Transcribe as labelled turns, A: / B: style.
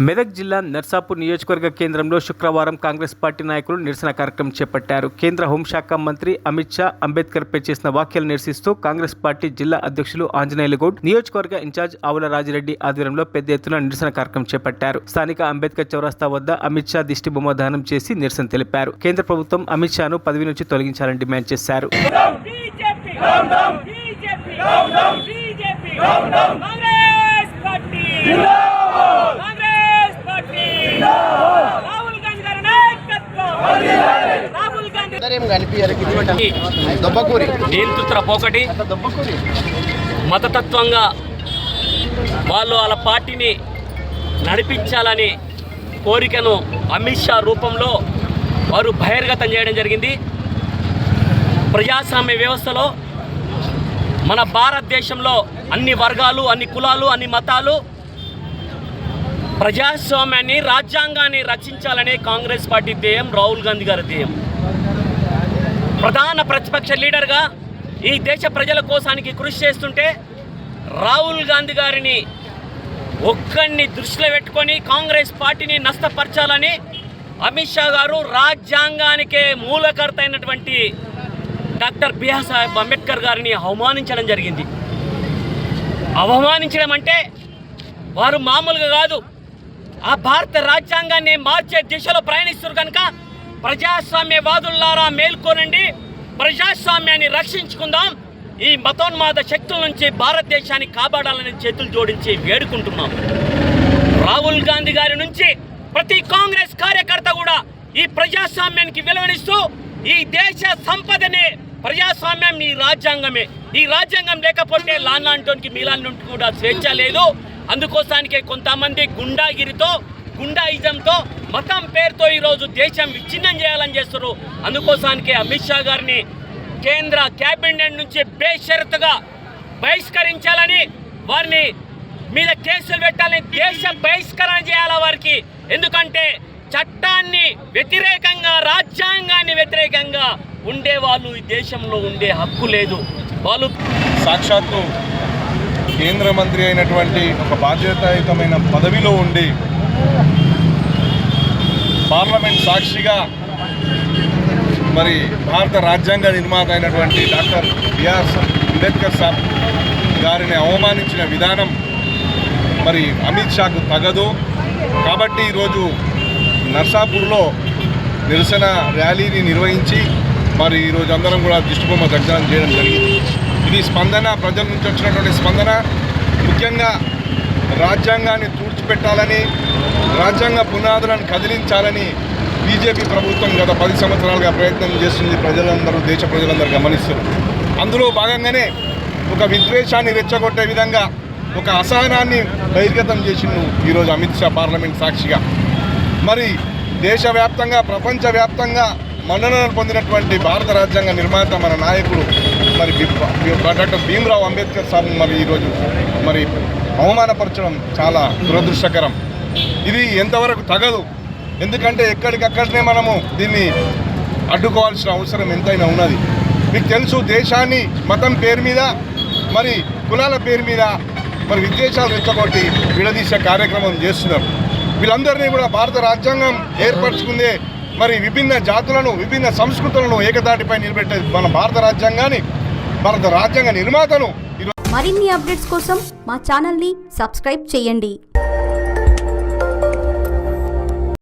A: మెదక్ జిల్లా నర్సాపూర్ నియోజకవర్గ కేంద్రంలో శుక్రవారం కాంగ్రెస్ పార్టీ నాయకులు నిరసన కార్యక్రమం చేపట్టారు. కేంద్ర హోంశాఖ మంత్రి అమిత్ షా అంబేద్కర్పై చేసిన వ్యాఖ్యలు నిరసిస్తూ కాంగ్రెస్ పార్టీ జిల్లా అధ్యక్షులు ఆంజనేయులు గౌడ్, నియోజకవర్గ ఇన్ఛార్జ్ ఆవుల రాజిరెడ్డి ఆధ్వర్యంలో పెద్ద ఎత్తున నిరసన కార్యక్రమం చేపట్టారు. స్థానిక అంబేద్కర్ చౌరస్తా వద్ద అమిత్ షా దిష్టి బొమ్మ దానం చేసి నిరసన తెలిపారు. కేంద్ర ప్రభుత్వం అమిత్ షాను పదవి నుంచి తొలగించాలని డిమాండ్ చేశారు.
B: నియంతృత్వ పోకటి మతతత్వంగా వాళ్ళు వాళ్ళ పార్టీని నడిపించాలని కోరికను అమిత్ షా రూపంలో వారు బహిర్గతం చేయడం జరిగింది. ప్రజాస్వామ్య వ్యవస్థలో మన భారతదేశంలో అన్ని వర్గాలు, అన్ని కులాలు, అన్ని మతాలు ప్రజాస్వామ్యాన్ని, రాజ్యాంగాన్ని రక్షించాలనే కాంగ్రెస్ పార్టీ ధ్యేయం, రాహుల్ గాంధీ గారి ధ్యేయం. ప్రధాన ప్రతిపక్ష లీడర్గా ఈ దేశ ప్రజల కోసానికి కృషి చేస్తుంటే రాహుల్ గాంధీ గారిని ఒక్కడిని దృష్టిలో పెట్టుకొని కాంగ్రెస్ పార్టీని నష్టపరచాలని అమిత్ షా గారు రాజ్యాంగానికే మూలకర్త అయినటువంటి డాక్టర్ బిఆర్ సాహెబ్ అంబేద్కర్ గారిని అవమానించడం జరిగింది. అవమానించడం అంటే వారు మామూలుగా కాదు, ఆ భారత రాజ్యాంగాన్ని మార్చే దిశలో ప్రయాణిస్తారు. కనుక ప్రజాస్వామ్యవాదులారా మేల్కోనండి, ప్రజాస్వామ్యాన్ని రక్షించుకుందాం, ఈ మతోన్మాద శక్తుల నుంచి భారతదేశాన్ని కాపాడాలని చేతులు జోడించి వేడుకుంటున్నాం. రాహుల్ గాంధీ గారి నుంచి ప్రతి కాంగ్రెస్ కార్యకర్త కూడా ఈ ప్రజాస్వామ్యానికి విలువనిస్తూ ఈ దేశ సంపదనే ప్రజాస్వామ్యం, ఈ రాజ్యాంగమే. ఈ రాజ్యాంగం లేకపోతే లాంటి మీలాంటి కూడా స్వేచ్ఛ లేదు. అందుకోసానికే కొంతమంది గుండాగిరితో, గుండాయిజంతో, మతం పేరుతో ఈరోజు దేశం విచ్ఛిన్నం చేయాలని చేస్తారు. అందుకోసానికే అమిత్ షా గారిని కేంద్ర క్యాబినెట్ నుంచి బేషరతుగా బహిష్కరించాలని, వారిని మీద కేసులు పెట్టాలని, దేశ బహిష్కరణ చేయాలి వారికి. ఎందుకంటే చట్టాన్ని వ్యతిరేకంగా, రాజ్యాంగాన్ని వ్యతిరేకంగా ఉండే వాళ్ళు ఈ దేశంలో ఉండే హక్కు లేదు. వాళ్ళు
C: సాక్షాత్తు కేంద్ర మంత్రి అయినటువంటి ఒక బాధ్యతాయుతమైన పదవిలో ఉండి పార్లమెంట్ సాక్షిగా మరి భారత రాజ్యాంగ నిర్మాత అయినటువంటి డాక్టర్ బిఆర్ అంబేద్కర్ సాబ్ గారిని అవమానించిన విధానం మరి అమిత్ షాకు తగదు. కాబట్టి ఈరోజు నర్సాపూర్లో నిరసన ర్యాలీని నిర్వహించి మరి ఈరోజు అందరం కూడా దిష్టిబొమ్మ దగ్ధనం చేయడం జరిగింది. ఇది స్పందన, ప్రజల నుంచి వచ్చినటువంటి స్పందన. ముఖ్యంగా రాజ్యాంగాన్ని తుడిచిపెట్టాలని, రాజ్యాంగ పునాదులను కదిలించాలని బీజేపీ ప్రభుత్వం గత 10 సంవత్సరాలుగా ప్రయత్నం చేస్తుంది. ప్రజలందరూ, దేశ ప్రజలందరూ గమనిస్తున్నారు. అందులో భాగంగానే ఒక విద్వేషాన్ని రెచ్చగొట్టే విధంగా ఒక అసహనాన్ని బహిర్గతం చేసిండు ఈరోజు అమిత్ షా పార్లమెంట్ సాక్షిగా. మరి దేశవ్యాప్తంగా, ప్రపంచవ్యాప్తంగా మన్ననలు పొందినటువంటి భారత రాజ్యాంగ నిర్మాత మన నాయకుడు మరి డాక్టర్ భీమ్రావ్ అంబేద్కర్ సాబ్ మరి ఈరోజు మరి అవమానపరచడం చాలా దురదృష్టకరం. ఇది ఎంతవరకు తగదు. ఎందుకంటే ఎక్కడికక్కడనే మనము దీన్ని అడ్డుకోవాల్సిన అవసరం ఎంతైనా ఉన్నది. మీకు తెలుసు, దేశాన్ని మతం పేరు మీద, మరి కులాల పేరు మీద మరి విద్వేషాలు రెచ్చగొట్టి విడదీసే కార్యక్రమం చేస్తున్నారు. వీళ్ళందరినీ కూడా భారత రాజ్యాంగం ఏర్పరచుకుందే మరి విభిన్న జాతులను, విభిన్న సంస్కృతులను ఏకదాటిపై నిలబెట్టే మన భారత రాజ్యాంగాన్ని, భారత రాజ్యాంగ నిర్మాతను.
D: మరిన్ని అప్డేట్స్ కోసం మా ఛానల్ని సబ్స్క్రైబ్ చేయండి.